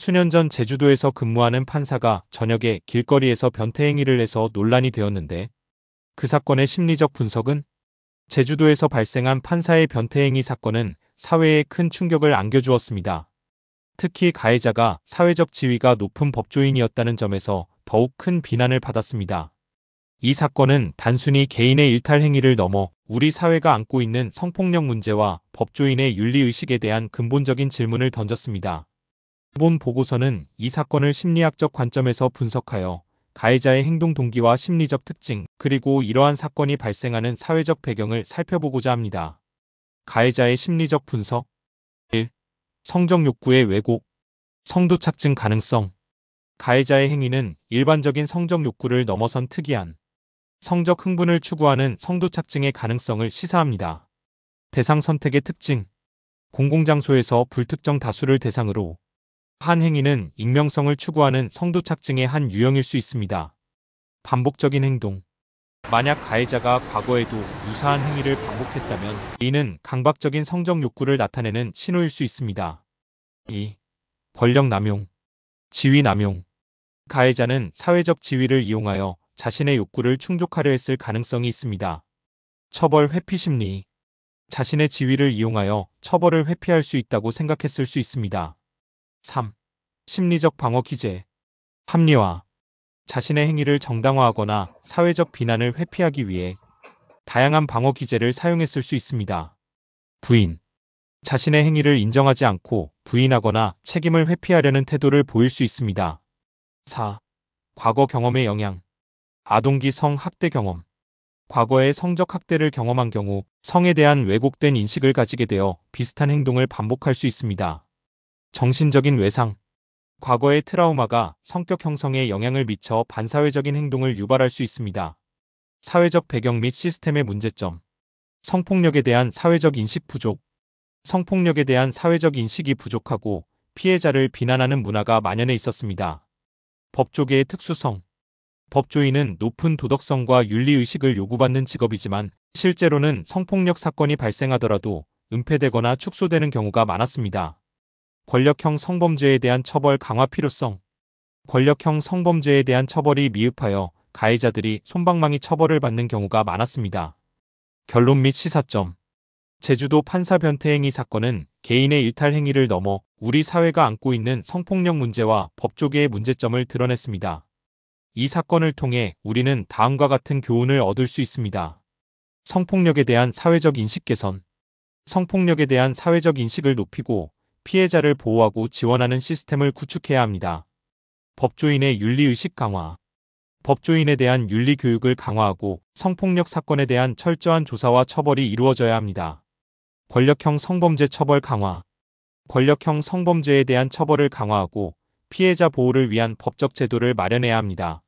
수년 전 제주도에서 근무하는 판사가 저녁에 길거리에서 변태 행위를 해서 논란이 되었는데 그 사건의 심리적 분석은 제주도에서 발생한 판사의 변태 행위 사건은 사회에 큰 충격을 안겨주었습니다. 특히 가해자가 사회적 지위가 높은 법조인이었다는 점에서 더욱 큰 비난을 받았습니다. 이 사건은 단순히 개인의 일탈 행위를 넘어 우리 사회가 안고 있는 성폭력 문제와 법조인의 윤리의식에 대한 근본적인 질문을 던졌습니다. 본 보고서는 이 사건을 심리학적 관점에서 분석하여 가해자의 행동 동기와 심리적 특징, 그리고 이러한 사건이 발생하는 사회적 배경을 살펴보고자 합니다. 가해자의 심리적 분석 1. 성적 욕구의 왜곡, 성도 착증 가능성. 가해자의 행위는 일반적인 성적 욕구를 넘어선 특이한 성적 흥분을 추구하는 성도 착증의 가능성을 시사합니다. 대상 선택의 특징. 공공장소에서 불특정 다수를 대상으로 한 행위는 익명성을 추구하는 성도 착증의 한 유형일 수 있습니다. 반복적인 행동. 만약 가해자가 과거에도 유사한 행위를 반복했다면 이는 강박적인 성적 욕구를 나타내는 신호일 수 있습니다. 2. 권력 남용, 지위 남용. 가해자는 사회적 지위를 이용하여 자신의 욕구를 충족하려 했을 가능성이 있습니다. 처벌 회피 심리. 자신의 지위를 이용하여 처벌을 회피할 수 있다고 생각했을 수 있습니다. 3. 심리적 방어 기제. 합리화. 자신의 행위를 정당화하거나 사회적 비난을 회피하기 위해 다양한 방어 기제를 사용했을 수 있습니다. 부인. 자신의 행위를 인정하지 않고 부인하거나 책임을 회피하려는 태도를 보일 수 있습니다. 4. 과거 경험의 영향. 아동기 성학대 경험. 과거에 성적 학대를 경험한 경우 성에 대한 왜곡된 인식을 가지게 되어 비슷한 행동을 반복할 수 있습니다. 정신적인 외상. 과거의 트라우마가 성격 형성에 영향을 미쳐 반사회적인 행동을 유발할 수 있습니다. 사회적 배경 및 시스템의 문제점. 성폭력에 대한 사회적 인식 부족. 성폭력에 대한 사회적 인식이 부족하고 피해자를 비난하는 문화가 만연해 있었습니다. 법조계의 특수성. 법조인은 높은 도덕성과 윤리의식을 요구받는 직업이지만 실제로는 성폭력 사건이 발생하더라도 은폐되거나 축소되는 경우가 많았습니다. 권력형 성범죄에 대한 처벌 강화 필요성. 권력형 성범죄에 대한 처벌이 미흡하여 가해자들이 솜방망이 처벌을 받는 경우가 많았습니다. 결론 및 시사점. 제주도 판사 변태 행위 사건은 개인의 일탈 행위를 넘어 우리 사회가 안고 있는 성폭력 문제와 법조계의 문제점을 드러냈습니다. 이 사건을 통해 우리는 다음과 같은 교훈을 얻을 수 있습니다. 성폭력에 대한 사회적 인식 개선. 성폭력에 대한 사회적 인식을 높이고 피해자를 보호하고 지원하는 시스템을 구축해야 합니다. 법조인의 윤리의식 강화. 법조인에 대한 윤리 교육을 강화하고 성폭력 사건에 대한 철저한 조사와 처벌이 이루어져야 합니다. 권력형 성범죄 처벌 강화. 권력형 성범죄에 대한 처벌을 강화하고 피해자 보호를 위한 법적 제도를 마련해야 합니다.